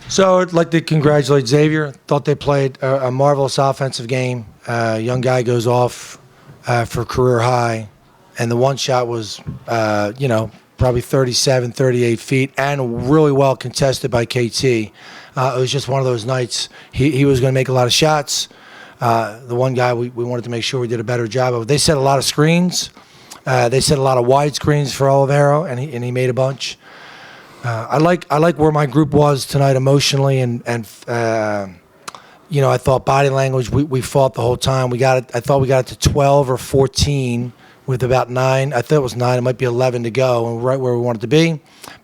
So I'd like to congratulate Xavier. Thought they played a marvelous offensive game. Young guy goes off for career high, and the one shot was, probably 37, 38 feet, and really well contested by KT. It was just one of those nights. He was going to make a lot of shots. The one guy we wanted to make sure we did a better job of. They set a lot of screens. They set a lot of wide screens for Olivero, and he made a bunch. I like where my group was tonight emotionally, and I thought body language. We fought the whole time. I thought we got it to 12 or 14 with about 9. I thought it was 9. It might be 11 to go, and we're right where we wanted to be.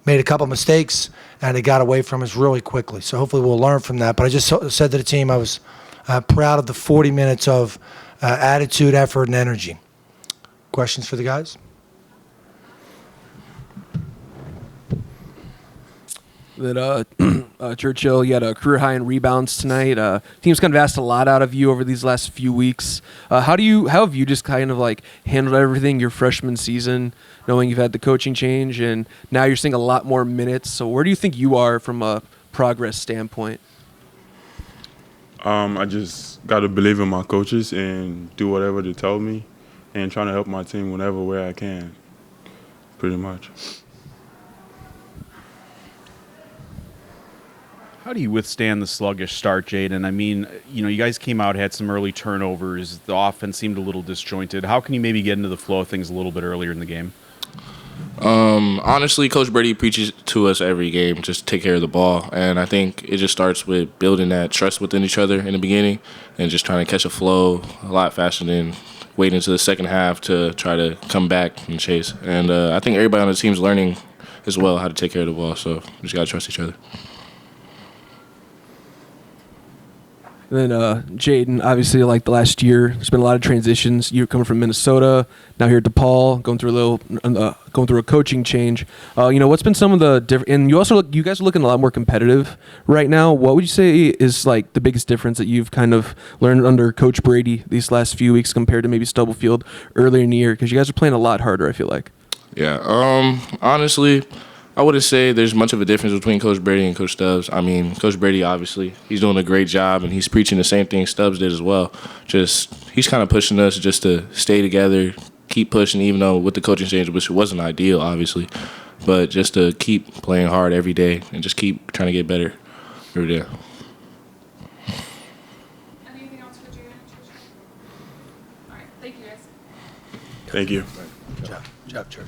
Made a couple mistakes, and it got away from us really quickly. So hopefully we'll learn from that. But I just said to the team I was proud of the 40 minutes of attitude, effort, and energy. Questions for the guys? That Churchill, you had a career high in rebounds tonight. Team's kind of asked a lot out of you over these last few weeks. How have you just kind of like handled everything your freshman season, knowing you've had the coaching change and now you're seeing a lot more minutes? So where do you think you are from a progress standpoint? I just got to believe in my coaches and do whatever they tell me, and trying to help my team whenever where I can, pretty much. How do you withstand the sluggish start, Jaden? I mean, you guys came out, had some early turnovers. The offense seemed a little disjointed. How can you maybe get into the flow of things a little bit earlier in the game? Honestly, Coach Brady preaches to us every game, just take care of the ball. And I think it just starts with building that trust within each other in the beginning and just trying to catch a flow a lot faster than waiting until the second half to try to come back and chase. And I think everybody on the team's learning as well how to take care of the ball, so we just got to trust each other. And then Jaden, obviously, like the last year, there's been a lot of transitions. You're coming from Minnesota, now here at DePaul, going through a coaching change. What's been some of the different? And you guys are looking a lot more competitive right now. What would you say is like the biggest difference that you've kind of learned under Coach Brady these last few weeks compared to maybe Stubblefield earlier in the year? Because you guys are playing a lot harder, I feel like. Yeah. Honestly, I wouldn't say there's much of a difference between Coach Brady and Coach Stubbs. I mean, Coach Brady, obviously, he's doing a great job, and he's preaching the same thing Stubbs did as well. Just he's kind of pushing us just to stay together, keep pushing, even though with the coaching change, which wasn't ideal, obviously, but just to keep playing hard every day and just keep trying to get better every day. Anything else for Jaden? All right, thank you, guys. Thank you. Good job, Church.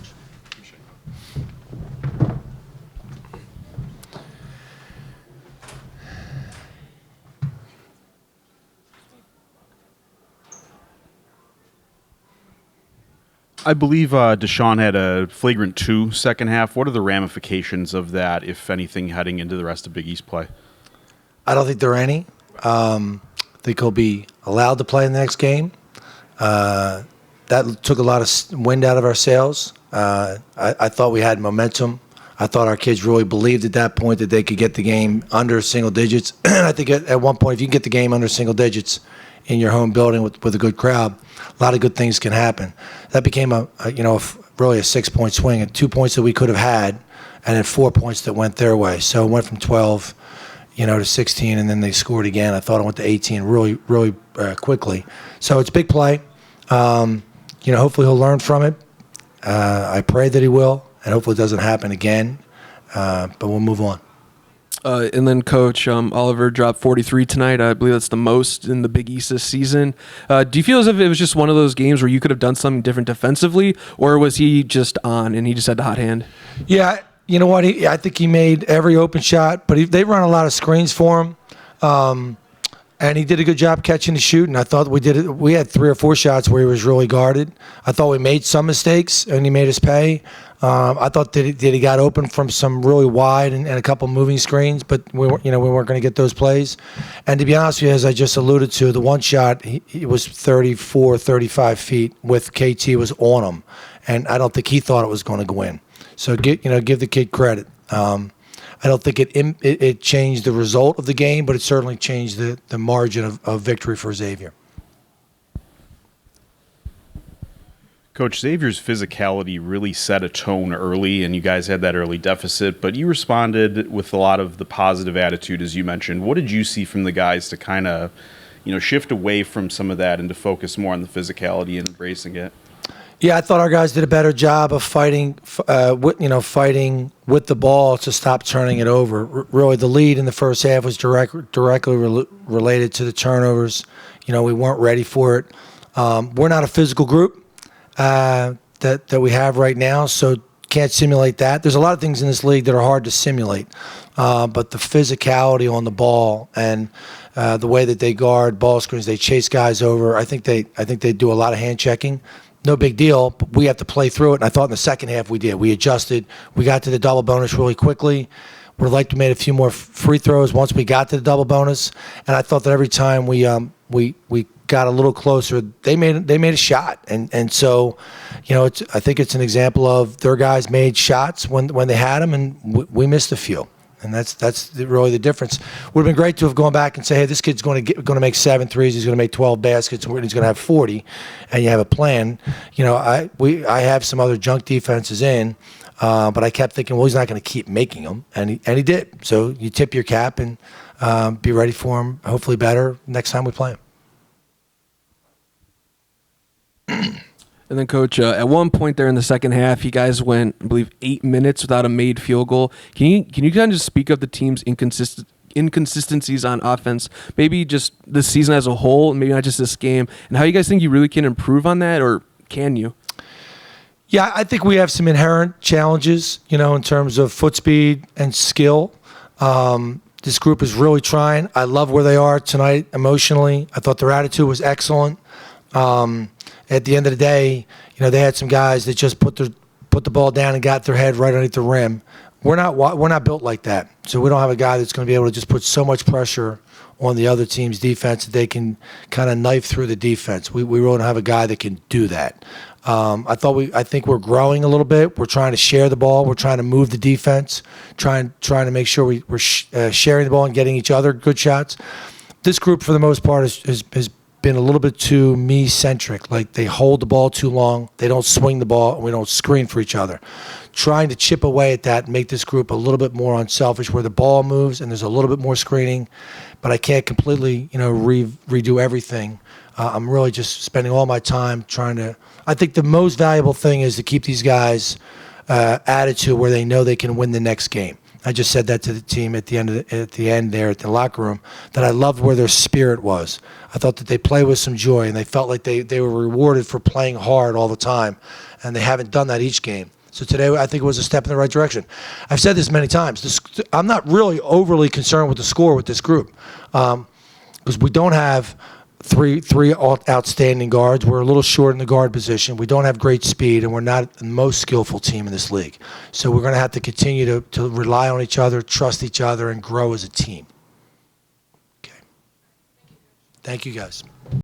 I believe Deshaun had a flagrant 2 second half. What are the ramifications of that, if anything, heading into the rest of Big East play? I don't think there are any. I think he'll be allowed to play in the next game. That took a lot of wind out of our sails. I thought we had momentum. I thought our kids really believed at that point that they could get the game under single digits. I think at one point, if you can get the game under single digits in your home building with a good crowd, a lot of good things can happen. That became really a 6-point swing, and 2 points that we could have had, and then 4 points that went their way. So it went from 12, to 16, and then they scored again. I thought it went to 18 really, really quickly. So it's big play. Hopefully he'll learn from it. I pray that he will, and hopefully it doesn't happen again. But we'll move on. And then Coach Oliver dropped 43 tonight. I believe that's the most in the Big East this season. Do you feel as if it was just one of those games where you could have done something different defensively, or was he just on and he just had the hot hand? Yeah, you know what? I think he made every open shot, but they run a lot of screens for him. And he did a good job catching and shooting. I thought we had 3 or 4 shots where he was really guarded. I thought we made some mistakes, and he made us pay. I thought that he got open from some really wide and a couple moving screens, but we weren't going to get those plays. And to be honest with you, as I just alluded to, the one shot, he was 34, 35 feet with KT was on him, and I don't think he thought it was going to go in. So give the kid credit. I don't think it changed the result of the game, but it certainly changed the margin of victory for Xavier. Coach, Xavier's physicality really set a tone early, and you guys had that early deficit, but you responded with a lot of the positive attitude, as you mentioned. What did you see from the guys to kind of, shift away from some of that and to focus more on the physicality and embracing it? Yeah, I thought our guys did a better job of fighting with the ball to stop turning it over. Really, the lead in the first half was directly related to the turnovers. We weren't ready for it. We're not a physical group that we have right now, so can't simulate that. There's a lot of things in this league that are hard to simulate, but the physicality on the ball and the way that they guard ball screens, they chase guys over. I think they do a lot of hand checking. No big deal, but we have to play through it. And I thought in the second half we did. We adjusted. We got to the double bonus really quickly. Would have liked to made a few more free throws once we got to the double bonus. And I thought that every time we got a little closer, they made a shot. And so, I think it's an example of their guys made shots when they had them, and we missed a few. And that's really the difference. Would have been great to have gone back and say, hey, this kid's going to make 7 threes. He's going to make 12 baskets. And he's going to have 40, and you have a plan. I have some other junk defenses in, but I kept thinking, well, he's not going to keep making them, and he did. So you tip your cap and be ready for him. Hopefully better next time we play him. And then, Coach, at one point there in the second half, you guys went, I believe, 8 minutes without a made field goal. Can you kind of just speak of the team's inconsistencies on offense, maybe just this season as a whole, and maybe not just this game, and how you guys think you really can improve on that, or can you? Yeah, I think we have some inherent challenges, in terms of foot speed and skill. This group is really trying. I love where they are tonight emotionally. I thought their attitude was excellent. At the end of the day, they had some guys that just put the ball down and got their head right underneath the rim. We're not built like that. So we don't have a guy that's going to be able to just put so much pressure on the other team's defense that they can kind of knife through the defense. We really don't have a guy that can do that. I think we're growing a little bit. We're trying to share the ball. We're trying to move the defense, trying to make sure we're sharing the ball and getting each other good shots. This group, for the most part, has been a little bit too me-centric. Like, they hold the ball too long, they don't swing the ball, and we don't screen for each other. Trying to chip away at that and make this group a little bit more unselfish, where the ball moves and there's a little bit more screening, but I can't completely, redo everything. I'm really just spending all my time trying to. I think the most valuable thing is to keep these guys' attitude where they know they can win the next game. I just said that to the team at the end there at the locker room, that I loved where their spirit was. I thought that they played with some joy, and they felt like they were rewarded for playing hard all the time, and they haven't done that each game. So today, I think it was a step in the right direction. I've said this many times. I'm not really overly concerned with the score with this group, because we don't have three outstanding guards. We're a little short in the guard position. We don't have great speed, and we're not the most skillful team in this league. So we're going to have to continue to rely on each other, trust each other, and grow as a team. Okay. Thank you, guys.